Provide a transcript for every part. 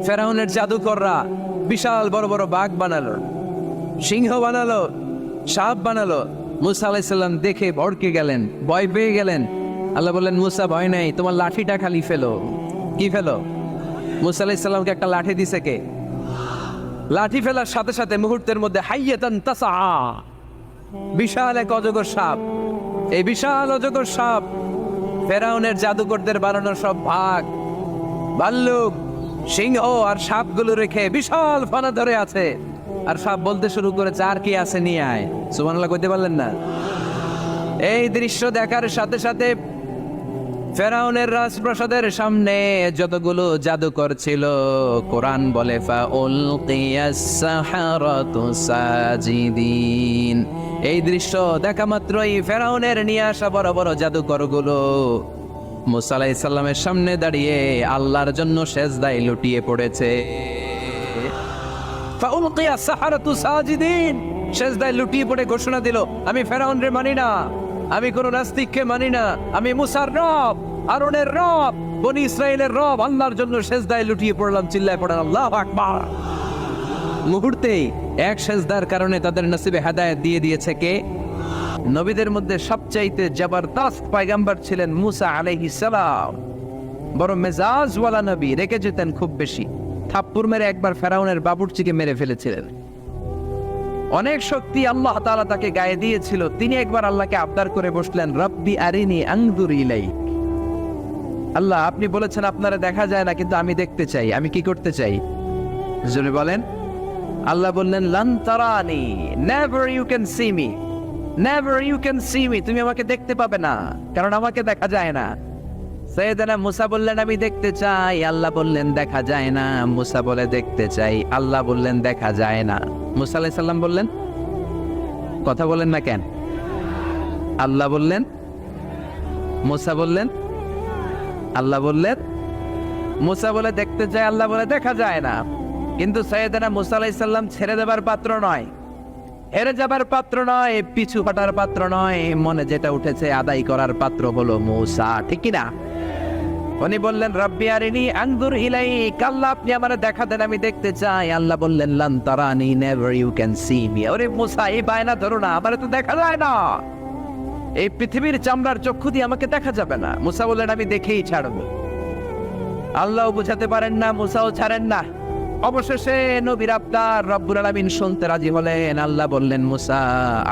ফেরাউনের জাদুকররা বিশাল বড় বড় বাঘ বানালো, সিংহ বানালো, সাপ বানালো। মুসা আলাইহিস সালাম দেখে ভড়কে গেলেন, ভয় পেয়ে গেলেন। আল্লাহ বললেন, মুসা ভয় নাই, তোমার লাঠিটা খালি ফেলো। কি ফেলো? মুসা আলাইহিস সালামকে একটা লাঠি দিছে কে? লাঠি ফেলার সাথে সাথে মুহূর্তের মধ্যে হাইয়াতান তাসআ, বিশাল এক অজগর সাপ। এই বিশাল অজগর সাপ ফেরাউনের জাদুকরদের বানানো সব ভাগ, ভাল্লুক, সিংহ আর সাপগুলো রেখে বিশাল ফানা ধরে আছে। আর সাপ বলতে শুরু করেছে, আর কি আছে নিয়ে আয়। সুবহানাল্লাহ কইতে পারলেন না? এই দৃশ্য দেখার সাথে সাথে ফেরাউনের রাজপ্রাসাদের সামনে যতগুলো জাদুকর ছিল, কোরআন বলে ফাউলকিয়াস সাহারাতু সাজিদিন। এই দৃশ্য দেখা মাত্রই ফেরাউনের নিয়ে আসা বড় বড় জাদুকরগুলো মুসা আলাইহিস সালামের সামনে দাঁড়িয়ে আল্লাহর জন্য সেজদায় লুটিয়ে পড়েছে। ফাউলকিয়াস সাহারাতু সাজিদিন, সেজদায় লুটিয়ে পড়ে ঘোষণা দিল, আমি ফেরাউনরে মানি না, আমি কোন নাস্তিককে মানি না, আমি মুসার রব, হারুনের রব, বনি ইসরাইলের রব, আল্লাহর জন্য সেজদায় লুটিয়ে পড়লাম। চিল্লায় পড়েন আল্লাহু আকবার। মুহূর্তেই এক সেজদার কারণে তাদের নসিবে হেদায়েত দিয়ে দিয়েছে কে? নবীদের মধ্যে সবচাইতে জবরদস্ত পয়গম্বর ছিলেন মুসা আলাইহিস সালাম। বড় মেজাজওয়ালা নবী, রেখে যেতেন খুব বেশি। থাপ্পড় মেরে একবার ফেরাউনের বাবুর্চিকে মেরে ফেলেছিলেন। অনেক শক্তি আল্লাহ তাআলা তাকে গায়ে দিয়েছিল। তিনি একবার আল্লাহকে আবদার করে বসলেন, রব্বি আরিনি আনজুর ইলাইক। আল্লাহ, আপনি বলেছেন আপনারা দেখা যায় না, কিন্তু আমি দেখতে চাই। আমি কি করতে চাই? জোরে বলেন। আল্লাহ বললেন, লান তারানি, never you can see me, never you can see me. তুমি আমাকে দেখতে পাবে না, কারণ আমাকে দেখা যায় না। সাইয়েদনা মুসা বললেন, আমি দেখতে চাই। আল্লাহ বললেন, দেখা যায় না। মুসা বলে, দেখতে চাই। আল্লাহ বললেন, দেখা যায় না। মুসা আলাইহিস সালাম বললেন, কথা বলেন না কেন? আল্লাহ বললেন, মুসা বললেন, আল্লাহ বললেন। মুসা বলে দেখতে চাই, আল্লাহ বলে দেখা যায় না। কিন্তু সাইয়েদনা মুসা আলাইহিস সালাম ছেড়ে দেবার পাত্র নয়, হেরে যাবার পাত্র নয়, পিছু হটার পাত্র নয়। মনে যেটা উঠেছে আদায় করার পাত্র হলো মুসা, ঠিক কি না? উনি বললেন, রব্বি আরিনি আনজুর ইলাইক। আল্লাহ, আপনি আমারে দেখা দেন, আমি দেখতে চাই। আল্লাহ বললেন, লান তারানি, never you can see me. ওরে মুসা, এই বায়না ধরো না, আমারে তো দেখা যায় না। এই পৃথিবীর চামড়ার চক্ষু দিয়ে আমাকে দেখা যাবে না। মুসা বললেন, আমি দেখেই ছাড়বো। আল্লাহও বুঝাতে পারেন না, মুসাও ছাড়েন না। অবশেষে নবীর আবদার রব্বুল আলামিন শুনতে রাজি হলেন। আল্লাহ বললেন, মুসা,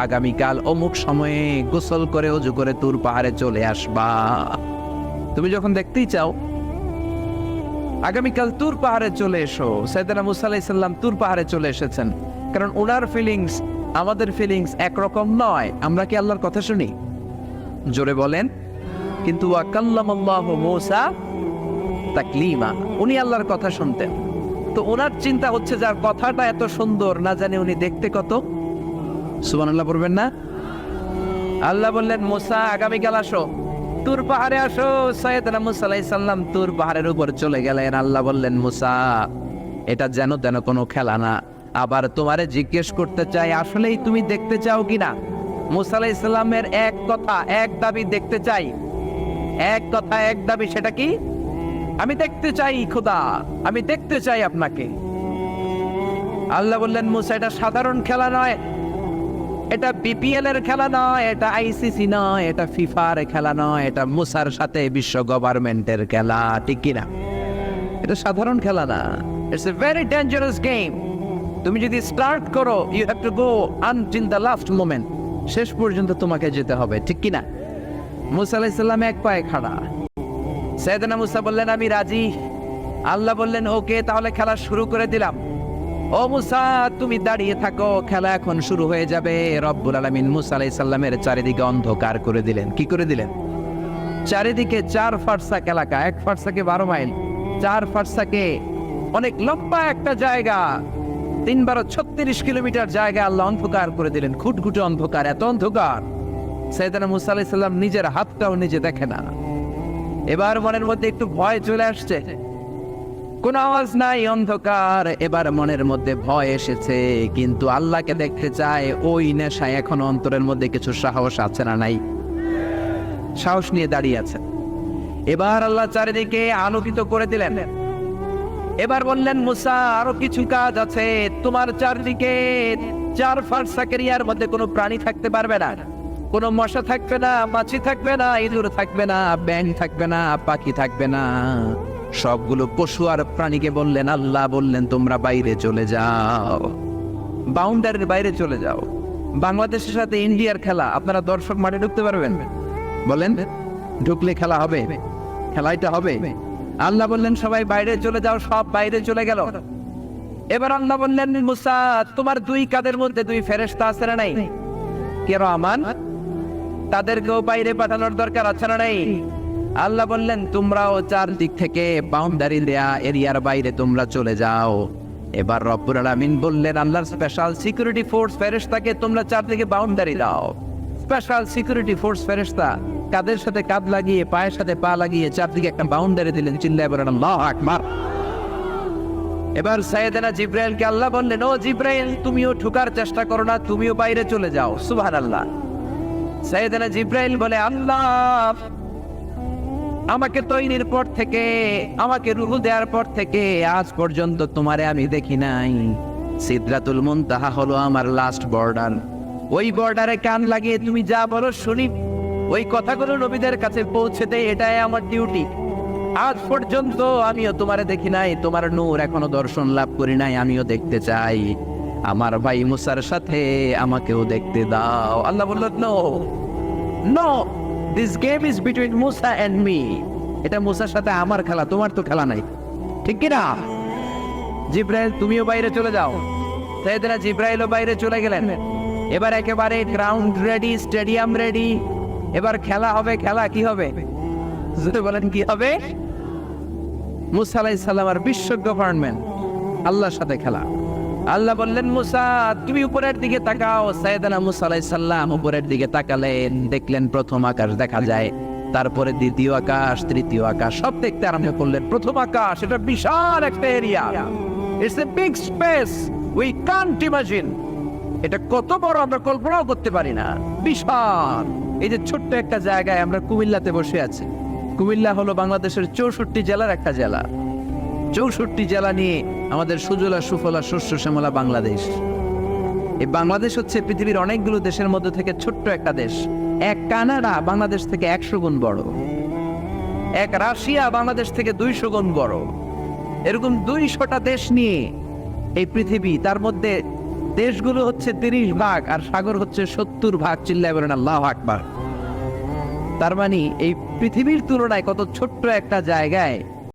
আগামীকাল অমুক সময়ে গোসল করে ওযু করে তুর পাহাড়ে চলে আসবা। তুমি যখন দেখতেই চাও, আগামীকাল তুর পাহাড়ে চলে এসো। সাইয়েদনা মুসা আলাইহিস সালাম তুর পাহাড়ে চলে এসেছেন, কারণ ওনার ফিলিংস আমাদের ফিলিংস একরকম নয়। আমরা কি আল্লাহর কথা শুনি? জোরে বলেন। কিন্তু ওয়া কাল্লামাল্লাহু মুসা তাকলিমা, উনি আল্লাহর কথা শুনতেন। তো ওনার চিন্তা হচ্ছে, যার কথাটা এত সুন্দর, না জানি উনি দেখতে কত। সুবহানাল্লাহ পড়বেন না? আল্লাহ বললেন, মুসা, আগামীকাল আসো, তুর পাহাড়ে আসো। সাইয়েদনা মুসা আলাইহিস সালাম তুর পাহাড়ের উপর চলে গেলেন। আল্লাহ বললেন, মুসা, এটা যেন তেন কোনো খেলা না। আবার তোমারে জিজ্ঞেস করতে চাই, আসলেই তুমি দেখতে চাও কিনা? মুসা আলাইহিস সালামের এক কথা এক দাবি, দেখতে চাই। এক কথা এক দাবি, সেটা কি? আমি দেখতে চাই খোদা, আমি দেখতে চাই আপনাকে। আল্লাহ বললেন, মুসা, এটা সাধারণ খেলা নয়, এটা বিপিএল এর খেলা নয়, এটা আইসিসি নয়, এটা ফিফার খেলা নয়, এটা মুসার সাথে বিশ্ব গভর্নমেন্টের খেলা, ঠিক কিনা? এটা সাধারণ খেলা না। It's a very dangerous game. তুমি যদি স্টার্ট করো, you have to go until the last moment. শেষ পর্যন্ত তোমাকে যেতে হবে, ঠিক কিনা? মুসা আলাইহিস সালাম এক পায়ে খাড়া। সাইয়েদনা মুসা বললেন, আমি রাজি। আল্লাহ বললেন, ওকে, তাহলে খেলা শুরু করে দিলাম। ও মুসা, তুমি দাঁড়িয়ে থাকো, খেলা এখন শুরু হয়ে যাবে। রব্বুল আলামিন মুসা আলাইহিস সালামের চারিদিকে অন্ধকার করে দিলেন। কি করে দিলেন? চারিদিকে 4 ফারসাক এলাকা, 1 ফারসাকে 12 মাইল, 4 ফারসাকে অনেক লম্বা একটা জায়গা, 3 × 36 কিলোমিটার জায়গা আল্লাহ অন্ধকার করে দিলেন। খুটখুটে অন্ধকার, এত অন্ধকার সাইয়েদনা মুসা আলাইহিস সালাম নিজের হাতটাও নিজে দেখে না। এবার মনের মধ্যে একটু ভয় চলে আসছে। কোন আওয়াজ নাই, অন্ধকার। এবার মনের মধ্যে ভয় এসেছে, কিন্তু আল্লাহকে দেখতে চায়। ওই নেশায় এখন অন্তরের মধ্যে কিছু সাহস আছে না নাই? সাহস নিয়ে দাঁড়িয়ে আছে। এবার আল্লাহ চারিদিকে আলোকিত করে দিলেন। এবার বললেন মুসা আরো কিছু কাজ আছে, তোমার চারদিকে 4 ফারসাক এরিয়ার মধ্যে কোনো প্রাণী থাকতে পারবে না, কোনো মশা থাকবে না, মাছি থাকবে না, ইঁদুর থাকবে না, ব্যাঙ থাকবে না, পাখি থাকবে না। সবগুলো পশু আর প্রাণীকে বললেন, আল্লাহ বললেন তোমরা বাইরে চলে যাও, বাউন্ডারির বাইরে চলে যাও। বাংলাদেশের সাথে ইন্ডিয়ার খেলা, আপনারা দর্শক মাঠে ঢুকতে পারবেন? বলেন ঢুকলে খেলা হবে? খেলাইটা হবে? আল্লাহ বললেন সবাই বাইরে চলে যাও, সব বাইরে চলে গেল। এবার আল্লাহ বললেন মুসা তোমার 2 কাঁধের মধ্যে 2 ফেরেশতা আছে না নাই? কিরামান, তাদেরকেও বাইরে পাঠানোর দরকার আছে না নাই? আল্লাহ বললেন তোমরাও 4 দিক থেকে বাউন্ডারি দেয়া এরিয়ার বাইরে তোমরা চলে যাও। এবার রব্বুল আলামিন বললেন আল্লাহর স্পেশাল সিকিউরিটি ফোর্স ফেরেশতাকে তোমরা 4 দিকে বাউন্ডারি দাও। স্পেশাল সিকিউরিটি ফোর্স ফেরেশতা কাদের সাথে কাঁধ লাগিয়ে পায়ের সাথে পা লাগিয়ে 4 দিকে একটা বাউন্ডারি দিলেন। চিল্লায়ে বলেন আল্লাহু আকবার। এবার সাইয়েদনা জিব্রাইলকে আল্লাহ বললেন, ও জিব্রাইল তুমিও ঢোকার চেষ্টা করো না, তুমিও বাইরে চলে যাও। সুবহানাল্লাহ। সাইয়েদনা জিব্রাইল বলে, আল্লাহ আমাকে তৈরির পর থেকে, আমাকে রূহ দেওয়ার পর থেকে আজ পর্যন্ত তোমারে আমি দেখি নাই। সিদরাতুল মুনতাহা হলো আমার লাস্ট বর্ডার। ওই বর্ডারে কান লাগিয়ে তুমি যা বলো শুনি, ওই কথাগুলো নবীদের কাছে পৌঁছে দেয়, এটাই আমার ডিউটি। আজ পর্যন্ত আমিও তোমারে দেখি নাই, তোমার নূর এখনো দর্শন লাভ করি নাই, আমিও দেখতে চাই। আমার ভাই মুসার সাথে আমাকেও দেখতে দাও। আল্লাহ বলল, no no, this game is between Musa and me. এটা মুসার সাথে আমার খেলা, তোমার তো খেলা নাই, ঠিক কি না? জিব্রাইল তুমিও বাইরে চলে যাও। সাইয়েদনা জিব্রাইলও বাইরে চলে গেলেন। এবার একেবারে গ্রাউন্ড রেডি, স্টেডিয়াম রেডি। এবার খেলা হবে। খেলা কি হবে? যদি বলেন কি হবে? মুসা আলাইহিস সালাম আর বিশ্ব গভর্নমেন্ট, আল্লাহর সাথে খেলা। আল্লাহ বললেন মুসা তুমি উপরের দিকে তাকাও। সাইয়েদনা মুসা আলাইহিস সালাম উপরের দিকে তাকালেন, দেখলেন প্রথম আকাশ দেখা যায়, তারপরে দ্বিতীয় আকাশ, তৃতীয় আকাশ, সব দেখতে আরম্ভ করলেন। প্রথম আকাশ, এটা বিশাল একটা area, it's a big space, we can't imagine. এটা কত বড় আমরা কল্পনাও করতে পারি না, বিশাল। এই যে ছোট্ট একটা জায়গায় আমরা কুমিল্লাতে বসে আছি। কুমিল্লা হলো বাংলাদেশের 64 জেলার একটা জেলা। 64 জেলা নিয়ে আমাদের সুজলা সুফলা শস্য শ্যামলা বাংলাদেশ। এই বাংলাদেশ হচ্ছে পৃথিবীর অনেকগুলো দেশের মধ্যে থেকে ছোট্ট একটা দেশ। এক কানাডা বাংলাদেশ থেকে 100 গুণ বড়, এক রাশিয়া বাংলাদেশ থেকে 200 গুণ বড়। এরকম 200টা দেশ নিয়ে এই পৃথিবী, তার মধ্যে দেশগুলো হচ্ছে 30 ভাগ আর সাগর হচ্ছে 70 ভাগ। চিল্লায় বলেন আল্লাহু আকবার। তার মানে এই পৃথিবীর তুলনায় কত ছোট্ট একটা জায়গায়